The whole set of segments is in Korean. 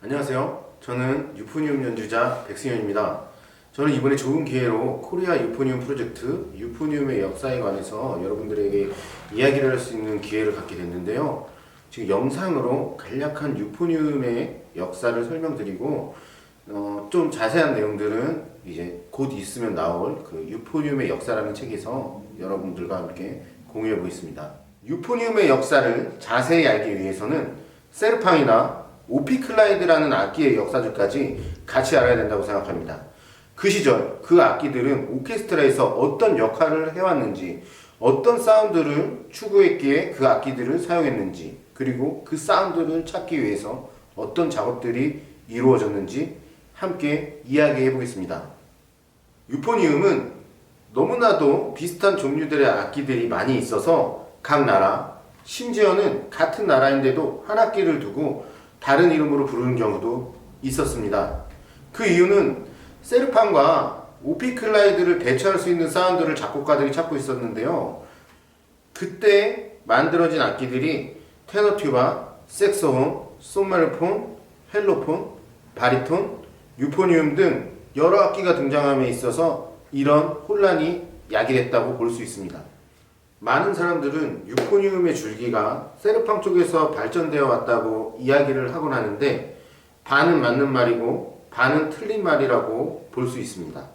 안녕하세요. 저는 유포니움 연주자 백승현입니다. 저는 이번에 좋은 기회로 코리아 유포니움 프로젝트, 유포니움의 역사에 관해서 여러분들에게 이야기를 할 수 있는 기회를 갖게 됐는데요. 지금 영상으로 간략한 유포니움의 역사를 설명드리고 좀 자세한 내용들은 이제 곧 있으면 나올 그 유포니움의 역사라는 책에서 여러분들과 함께 공유해 보겠습니다. 유포니움의 역사를 자세히 알기 위해서는 세르팡이나 오피클라이드라는 악기의 역사들까지 같이 알아야 된다고 생각합니다. 그 시절 그 악기들은 오케스트라에서 어떤 역할을 해왔는지, 어떤 사운드를 추구했기에 그 악기들을 사용했는지, 그리고 그 사운드를 찾기 위해서 어떤 작업들이 이루어졌는지 함께 이야기해 보겠습니다. 유포니움은 너무나도 비슷한 종류들의 악기들이 많이 있어서 각 나라, 심지어는 같은 나라인데도 한 악기를 두고 다른 이름으로 부르는 경우도 있었습니다. 그 이유는 세르팡과 오피클라이드를 대체할 수 있는 사운드를 작곡가들이 찾고 있었는데요. 그때 만들어진 악기들이 테너튜바, 색소폰, 소멜폰, 헬로폰, 바리톤, 유포니움 등 여러 악기가 등장함에 있어서 이런 혼란이 야기됐다고 볼 수 있습니다. 많은 사람들은 유포니움의 줄기가 세르팡 쪽에서 발전되어 왔다고 이야기를 하곤 하는데 반은 맞는 말이고 반은 틀린 말이라고 볼 수 있습니다.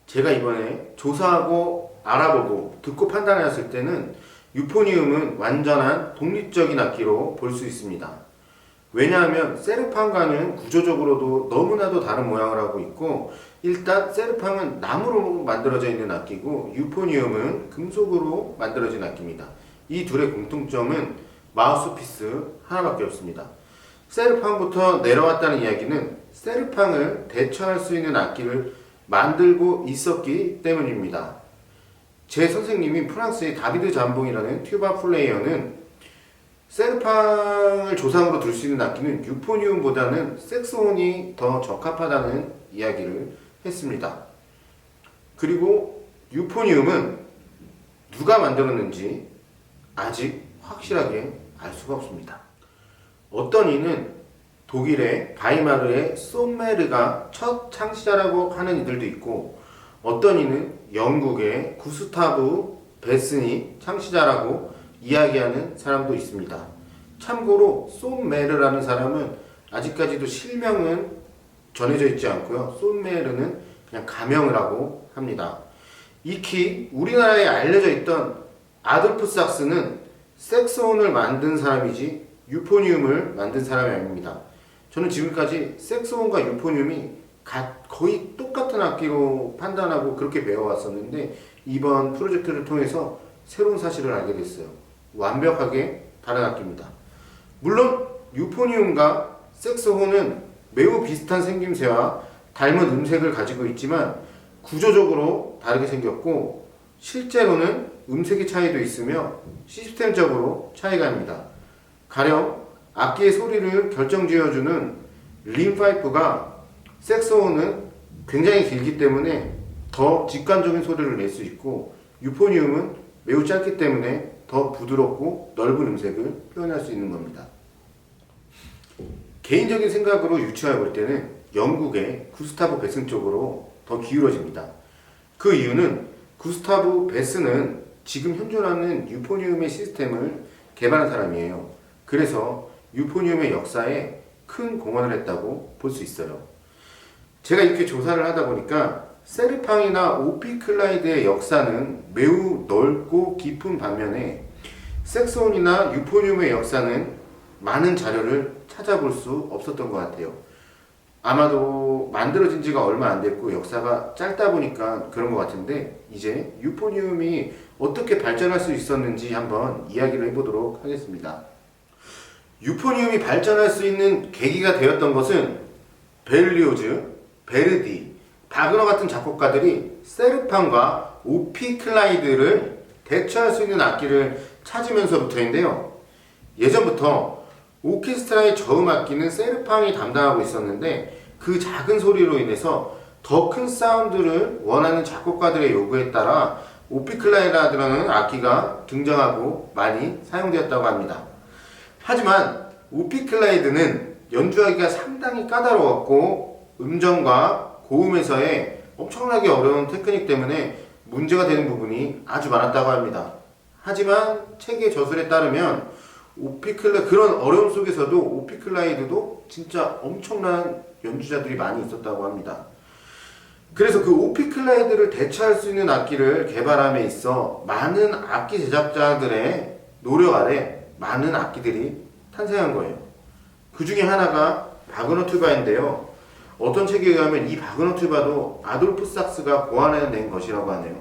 제가 이번에 조사하고 알아보고 듣고 판단하였을 때는 유포니움은 완전한 독립적인 악기로 볼 수 있습니다. 왜냐하면 세르팡과는 구조적으로도 너무나도 다른 모양을 하고 있고, 일단 세르팡은 나무로 만들어져 있는 악기고 유포니움은 금속으로 만들어진 악기입니다. 이 둘의 공통점은 마우스피스 하나밖에 없습니다. 세르팡부터 내려왔다는 이야기는 세르팡을 대처할 수 있는 악기를 만들고 있었기 때문입니다. 제 선생님인 프랑스의 다비드 잠봉이라는 튜바 플레이어는 세르팡을 조상으로 둘 수 있는 악기는 유포니움보다는 색소폰이 더 적합하다는 이야기를 했습니다. 그리고 유포니움은 누가 만들었는지 아직 확실하게 알 수가 없습니다. 어떤 이는 독일의 바이마르의 솜메르가 첫 창시자라고 하는 이들도 있고, 어떤 이는 영국의 구스타브 베슨이 창시자라고 이야기하는 사람도 있습니다. 참고로 솜메르라는 사람은 아직까지도 실명은 전해져 있지 않고요. 솜메르는 그냥 가명을 하고 합니다. 익히 우리나라에 알려져 있던 아돌프 sak스는 색소폰을 만든 사람이지 유포니움을 만든 사람이 아닙니다. 저는 지금까지 색소폰과 유포니움이 거의 똑같은 악기로 판단하고 그렇게 배워왔었는데 이번 프로젝트를 통해서 새로운 사실을 알게 됐어요. 완벽하게 다른 악기입니다. 물론 유포니움과 색소폰은 매우 비슷한 생김새와 닮은 음색을 가지고 있지만 구조적으로 다르게 생겼고, 실제로는 음색의 차이도 있으며 시스템적으로 차이가 납니다. 가령 악기의 소리를 결정지어주는 림파이프가 색소폰은 굉장히 길기 때문에 더 직관적인 소리를 낼 수 있고, 유포니움은 매우 짧기 때문에 더 부드럽고 넓은 음색을 표현할 수 있는 겁니다. 개인적인 생각으로 유추해 볼 때는 영국의 구스타브 베슨 쪽으로 더 기울어집니다. 그 이유는 구스타브 베슨은 지금 현존하는 유포니움의 시스템을 개발한 사람이에요. 그래서 유포니움의 역사에 큰 공헌을 했다고 볼 수 있어요. 제가 이렇게 조사를 하다 보니까 세르팡이나 오피클라이드의 역사는 매우 넓고 깊은 반면에 색소폰이나 유포니움의 역사는 많은 자료를 찾아볼 수 없었던 것 같아요. 아마도 만들어진 지가 얼마 안 됐고 역사가 짧다 보니까 그런 것 같은데, 이제 유포니움이 어떻게 발전할 수 있었는지 한번 이야기를 해보도록 하겠습니다. 유포니움이 발전할 수 있는 계기가 되었던 것은 베를리오즈, 베르디, 바그너 같은 작곡가들이 세르팡과 오피클라이드를 대처할 수 있는 악기를 찾으면서부터인데요. 예전부터 오케스트라의 저음 악기는 세르팡이 담당하고 있었는데 그 작은 소리로 인해서 더 큰 사운드를 원하는 작곡가들의 요구에 따라 오피클라이드라는 악기가 등장하고 많이 사용되었다고 합니다. 하지만 오피클라이드는 연주하기가 상당히 까다로웠고 음정과 고음에서의 엄청나게 어려운 테크닉 때문에 문제가 되는 부분이 아주 많았다고 합니다. 하지만 책의 저술에 따르면 그런 어려움 속에서도 오피클라이드도 진짜 엄청난 연주자들이 많이 있었다고 합니다. 그래서 그 오피클라이드를 대체할 수 있는 악기를 개발함에 있어 많은 악기 제작자들의 노력 아래 많은 악기들이 탄생한 거예요. 그 중에 하나가 바그너 튜바인데요. 어떤 책에 의하면 이 바그너 튜바도 아돌프 sak스가 고안해낸 것이라고 하네요.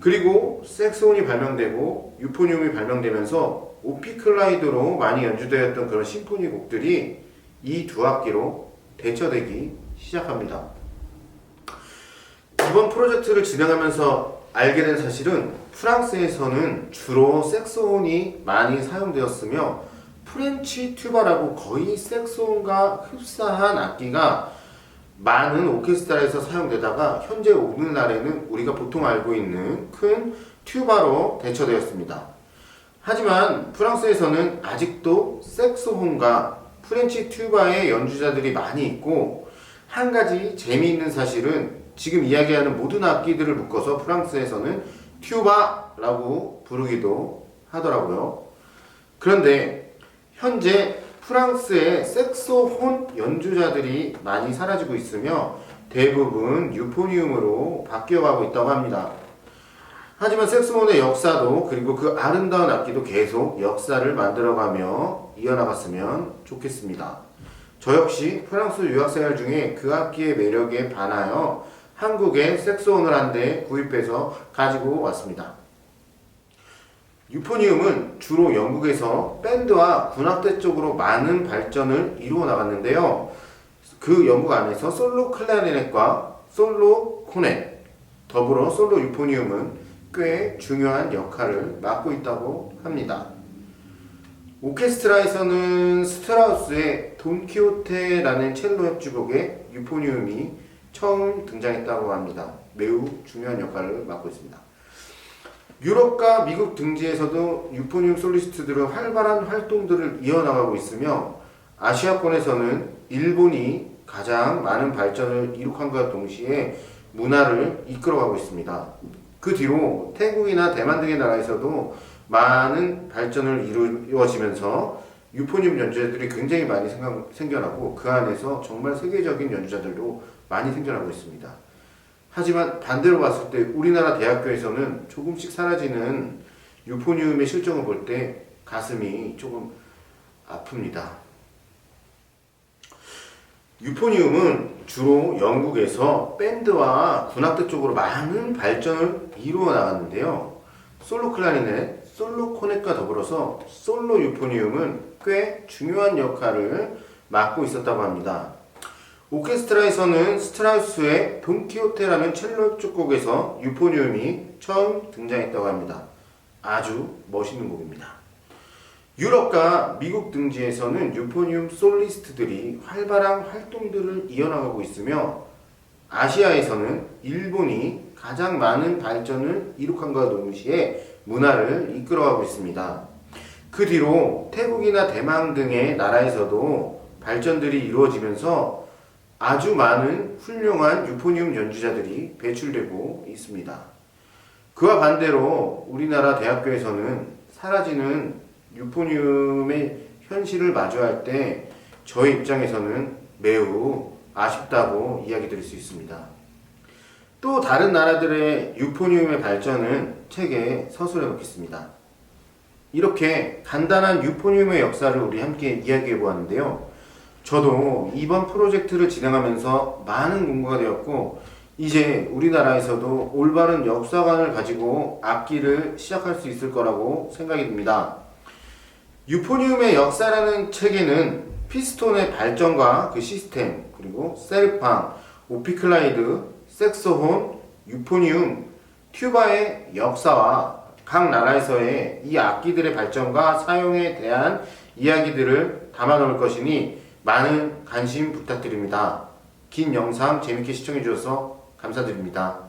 그리고 색소폰이 발명되고 유포니움이 발명되면서 오피클라이드로 많이 연주되었던 그런 심포니 곡들이 이 두 악기로 대처되기 시작합니다. 이번 프로젝트를 진행하면서 알게 된 사실은 프랑스에서는 주로 색소폰이 많이 사용되었으며 프렌치 튜바라고 거의 색소폰과 흡사한 악기가 많은 오케스트라에서 사용되다가 현재 오늘날에는 우리가 보통 알고 있는 큰 튜바로 대처되었습니다. 하지만 프랑스에서는 아직도 색소폰과 프렌치 튜바의 연주자들이 많이 있고, 한 가지 재미있는 사실은 지금 이야기하는 모든 악기들을 묶어서 프랑스에서는 튜바라고 부르기도 하더라고요. 그런데 현재 프랑스의 색소폰 연주자들이 많이 사라지고 있으며 대부분 유포니움으로 바뀌어가고 있다고 합니다. 하지만 색소폰의 역사도 그리고 그 아름다운 악기도 계속 역사를 만들어가며 이어나갔으면 좋겠습니다. 저 역시 프랑스 유학생활 중에 그 악기의 매력에 반하여 한국에 색소폰을 한 대 구입해서 가지고 왔습니다. 유포니움은 주로 영국에서 밴드와 군악대 쪽으로 많은 발전을 이루어 나갔는데요. 그 영국 안에서 솔로 클라리넷과 솔로 코넷, 더불어 솔로 유포니움은 꽤 중요한 역할을 맡고 있다고 합니다. 오케스트라에서는 스트라우스의 돈키호테라는 첼로 협주곡에 유포니움이 처음 등장했다고 합니다. 매우 중요한 역할을 맡고 있습니다. 유럽과 미국 등지에서도 유포니움 솔리스트들은 활발한 활동들을 이어나가고 있으며 아시아권에서는 일본이 가장 많은 발전을 이룩함과 동시에 문화를 이끌어가고 있습니다. 그 뒤로 태국이나 대만 등의 나라에서도 많은 발전을 이루어지면서 유포니움 연주자들이 굉장히 많이 생겨나고 그 안에서 정말 세계적인 연주자들도 많이 생겨나고 있습니다. 하지만 반대로 봤을 때 우리나라 대학교에서는 조금씩 사라지는 유포니움의 실정을 볼 때 가슴이 조금 아픕니다. 유포니움은 주로 영국에서 밴드와 군악대 쪽으로 많은 발전을 이루어 나갔는데요. 솔로 클라리넷, 솔로 코넷과 더불어서 솔로 유포니움은 꽤 중요한 역할을 맡고 있었다고 합니다. 오케스트라에서는 스트라우스의 돈키호테라는 첼로 협주곡에서 유포니움이 처음 등장했다고 합니다. 아주 멋있는 곡입니다. 유럽과 미국 등지에서는 유포니움 솔리스트들이 활발한 활동들을 이어나가고 있으며 아시아에서는 일본이 가장 많은 발전을 이룩함과 동시에 문화를 이끌어가고 있습니다. 그 뒤로 태국이나 대만 등의 나라에서도 발전들이 이루어지면서 아주 많은 훌륭한 유포니움 연주자들이 배출되고 있습니다. 그와 반대로 우리나라 대학교에서는 사라지는 유포니움의 현실을 마주할 때 저희 입장에서는 매우 아쉽다고 이야기 드릴 수 있습니다. 또 다른 나라들의 유포니움의 발전은 책에 서술해 놓겠습니다. 이렇게 간단한 유포니움의 역사를 우리 함께 이야기해 보았는데요. 저도 이번 프로젝트를 진행하면서 많은 공부가 되었고 이제 우리나라에서도 올바른 역사관을 가지고 악기를 시작할 수 있을 거라고 생각이 듭니다. 유포니움의 역사라는 책에는 피스톤의 발전과 그 시스템, 그리고 셀팡, 오피클라이드, 색소폰, 유포니움, 튜바의 역사와 각 나라에서의 이 악기들의 발전과 사용에 대한 이야기들을 담아 놓을 것이니 많은 관심 부탁드립니다. 긴 영상 재밌게 시청해 주셔서 감사드립니다.